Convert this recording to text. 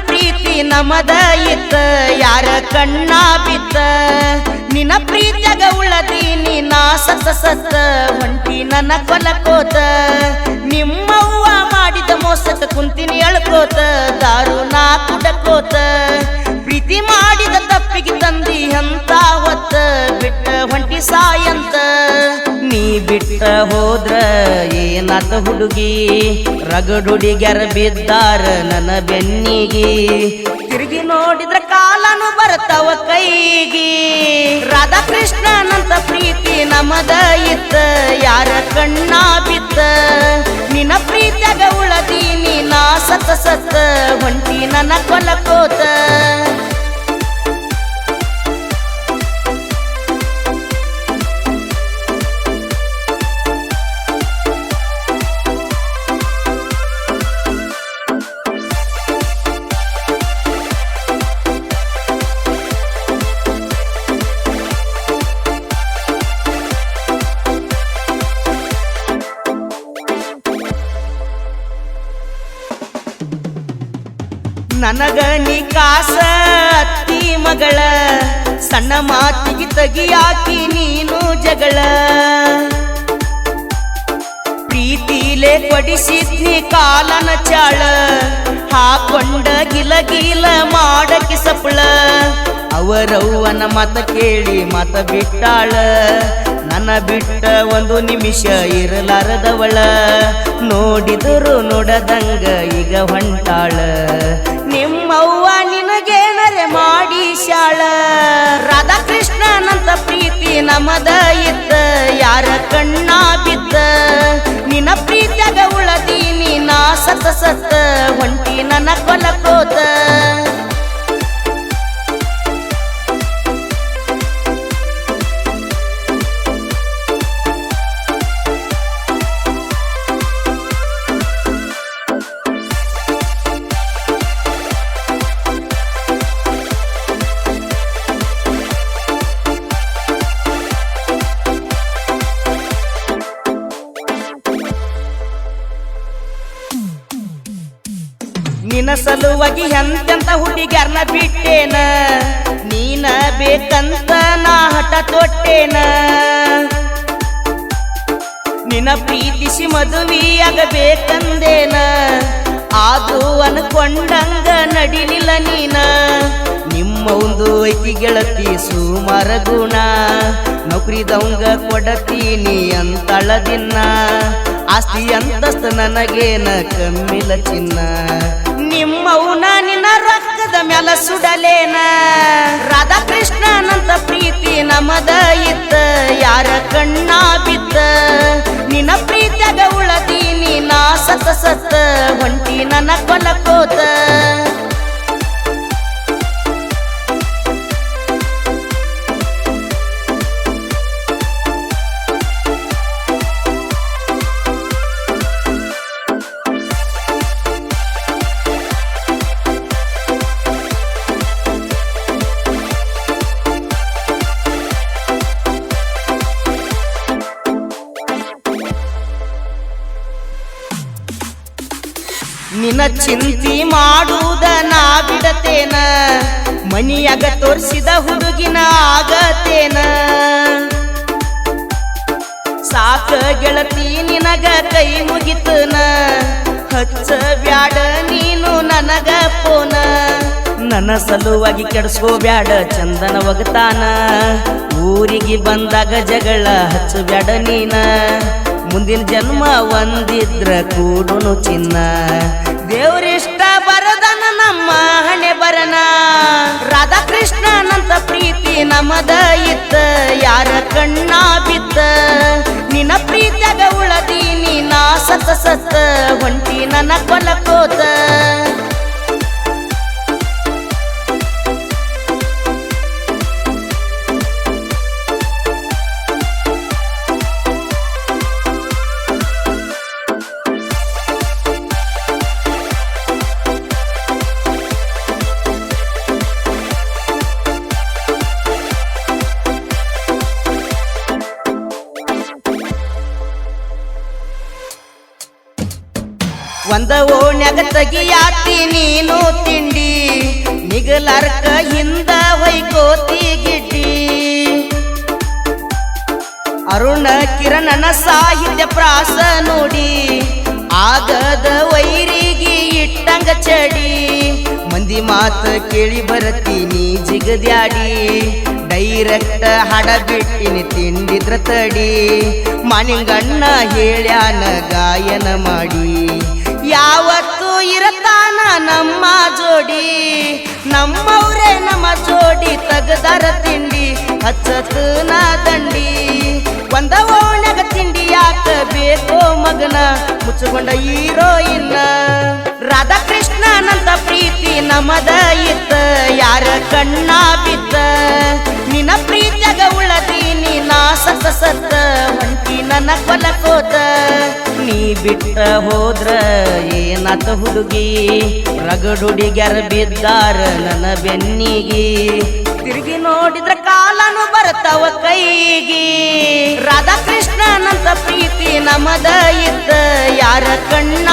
ಪ್ರೀತಿ ನಮದ ಇತ್ತ ಯಾರ ಕಣ್ಣ ಬಿತ್ತ ನಿನ್ನ ಪ್ರೀತಿಯಾಗ ಉಳದೀನಿ ನಾ ಸತ್ತ ಹೊಂಟಿ ನನ್ನ ಕೊಲಕೋತ ನಿಮ್ಮವ್ವ ಮಾಡಿದ ಮೋಸಕ ಕುಂತಿನಿ ಅಳ್ಕೋತ ದಾರು ನಾ ಕುಡಕೋತ ಪ್ರೀತಿ ಮಾಡಿದ ತಪ್ಪಿಗೆ ತಂದಿ ಅಂತ ಹೊತ್ತ ಬಿಟ್ಟ ಹೊಂಟಿ ಸಾಯಂತ ನೀ ಬಿಟ್ಟ ಹೋದ್ರ ಏನಾತ ಹುಡುಗಿ ರಗಡುಡಿಗ್ಯಾರ ಬಿದ್ದಾರ ನನ್ನ ಬೆನ್ನಿಗೆ ತಿರುಗಿ ನೋಡಿದ್ರ ಕಾಲನು ಬರ್ತಾವ ಕೈಗೆ ರಾಧಾಕೃಷ್ಣನಂತ ಪ್ರೀತಿ ನಮದ ಇತ್ತ ಯಾರ ಕಣ್ಣ ಬಿತ್ತ ನಿನ್ನ ಪ್ರೀತಿಯಾಗ ಉಳದೀನಿ ನಾ ಸತ್ತ ಹೊಂಟಿ ನನ್ನ ಕೊಲಕೋತ ನನಗ ನೀ ಕಾಸ ಅತ್ತಿ ಮಗಳ ಸಣ್ಣ ಮಾತಿಗೆ ತಗಿಯಾಕಿ ನೀನು ಜಗಳ ಪ್ರೀತಿಲೇ ಕೊಡಿಸಿದ್ನಿ ಕಾಲನ ಚಾಳ ಹಾಕೊಂಡ ಗಿಲಗಿಲ ಮಾಡಕಿ ಸಪ್ಪಳ ಅವರವ್ವನ ಮತ ಕೇಳಿ ಮತ ಬಿಟ್ಟಾಳ ನನ್ನ ಬಿಟ್ಟ ಒಂದು ನಿಮಿಷ ಇರಲಾರದವಳ ನೋಡಿದರು ನೋಡದಂಗ ಈಗ ಹೊಂಟಾಳ ನಿಮ್ಮವ್ವ ನಿನಗೇನರೆ ಮಾಡಿ ಶಾಳ ರಾಧಾಕೃಷ್ಣನಂತ ಪ್ರೀತಿ ನಮದ ಇತ್ತ ಯಾರ ಕಣ್ಣ ಬಿತ್ತ ನಿನ್ನ ಪ್ರೀತಿಯಾಗ ಉಳದೀನಿ ನಾ ಸತ್ತ ಹೊಂಟಿ ನನ್ನ ಕೊಲಕೋತ ನಿನ್ನ ಸಲುವಾಗಿ ಎಂತೆಂತ ಹುಡುಗ್ಯಾರ್ನ ಬಿಟ್ಟೇನ ನೀನ ಬೇಕಂತ ನಾ ಹಠ ತೊಟ್ಟೇನ ನಿನ್ನ ಪ್ರೀತಿಸಿ ಮದುವೆಯಾಗಬೇಕಂದೇನ ಅದು ಅನ್ಕೊಂಡಂಗ ನಡಿಲಿಲ್ಲ ನೀನ ನಿಮ್ಮ ಒಂದು ಐತಿ ಗೆಳತಿ ಸುಮಾರ ಗುಣ ನೌಕರಿದವಂಗ ಕೊಡತೀನಿ ಅಂತಳದಿನ್ನ ಆಸ್ತಿ ಅಂತಸ್ತ ನನಗೇನ ಕಮ್ಮಿಲ ಚಿನ್ನ ನಿಮ್ಮವ್ನ ನಿನ್ನ ರಕ್ತದ ಮ್ಯಾಲ ಸುಡಲೇನ ರಾಧಾಕೃಷ್ಣನಂತ ಪ್ರೀತಿ ನಮದ ಇತ್ತ ಯಾರ ಕಣ್ಣ ಬಿತ್ತ ನಿನ್ನ ಪ್ರೀತಿಯಾಗ ಉಳದೀನಿ ನಾ ಸತ್ತ ಹೊಂಟಿ ನನ್ನ ಕೊಲಕೋತ ನಿನ್ನ ಚಿಂತಿ ಮಾಡುವುದ ನಾ ಬಿಡತೇನ ಮನಿಯಾಗ ತೋರಿಸಿದ ಹುಡುಗಿನ ಆಗತೇನ ಸಾಕ ಗೆಳತಿ ನಿನಗ ಕೈ ಮುಗಿತನ ಹಚ್ಚ ಬ್ಯಾಡ ನೀನು ನನಗ ಪೋನ ನನ್ನ ಸಲುವಾಗಿ ಕೆಡಿಸ್ಕೋಬ್ಯಾಡ ಚಂದನ ಒಗತಾನ ಊರಿಗೆ ಬಂದಾಗ ಜಗಳ ಹಚ್ಚ ಬ್ಯಾಡ ನೀನ ಮುಂದಿನ ಜನ್ಮ ಒಂದಿದ್ರ ಕೂಡುನು ಚಿನ್ನ ದೇವರಿಷ್ಟ ಬರದನ ನಮ್ಮ ಹಣೆ ಬರನ ರಾಧಾಕೃಷ್ಣನಂತ ಪ್ರೀತಿ ನಮದ ಇತ್ತ ಯಾರ ಕಣ್ಣ ಬಿತ್ತ ನಿನ್ನ ಪ್ರೀತಿಯಾಗ ಉಳದೀನಿ ನಾ ಸತ್ತ ಹೊಂಟಿ ನನ್ನ ಕೊಲಕೋತ ಒಂದ ಓಣ್ಯಾಗ ತೆಗಿಯಾತಿ ನೀನು ತಿಂಡಿ ನಿಗಲಾರ್ಕ ಹಿಂದ ಹೊಯ್ಕೋತಿ ಗಿಡ್ಡಿ ಅರುಣ ಕಿರಣನ ಸಾಹಿತ್ಯ ಪ್ರಾಸ ನೋಡಿ ಆಗದ ವೈರಿಗೆ ಇಟ್ಟಂಗ ಚಡಿ ಮಂದಿ ಮಾತು ಕೇಳಿ ಬರತೀನಿ ಜಿಗದ್ಯಾಡಿ ಡೈರೆಕ್ಟ್ ಹಾಡ ಬಿಟ್ಟಿನಿ ತಿಂಡಿದ್ರ ತಡಿ ಮಾನಿಂಗಣ್ಣ ಹೇಳ್ಯಾನ ಗಾಯನ ಮಾಡಿ ಯಾವತ್ತು ಇರತಾನ ನಮ್ಮ ಜೋಡಿ ನಮ್ಮವ್ರೆ ನಮ್ಮ ಜೋಡಿ ತಗದಾರ ತಿಂಡಿ ಹಚ್ಚತ್ ನಾ ದಂಡಿ ಒಂದ ಓಣ್ಯಾಗ ತಿಂಡಿ ಯಾಕ ಬೇಕೋ ಮಗನ ಮುಚ್ಚಕೊಂಡ ಹೀರೋಯಿನ್ನ ರಾಧಾಕೃಷ್ಣನಂತ ಪ್ರೀತಿ ನಮದ ಇತ್ತ ಯಾರ ಕಣ್ಣ ಬಿತ್ತ ನಿನ್ನ ಪ್ರೀತಿಯಾಗ ಉಳದೀನಿ ನಾ ಸತ್ತ ಸತ್ತ ಹೊಂಟಿ ನನ್ನ ಕೊಲಕೋತ ನೀ ಬಿಟ್ಟ ಹೋದ್ರ ಏನಾತ ಹುಡುಗಿ ರಗಡುಡಿಗ್ಯಾರ ಬಿದ್ದಾರ ನನ್ನ ಬೆನ್ನಿಗಿ ತಿರುಗಿ ನೋಡಿದ್ರ ಕಾಲನು ಬರ್ತಾವ ಕೈಗಿ ರಾಧಾಕೃಷ್ಣನಂತ ಪ್ರೀತಿ ನಮದ ಇದ್ದ ಯಾರ ಕಣ್ಣ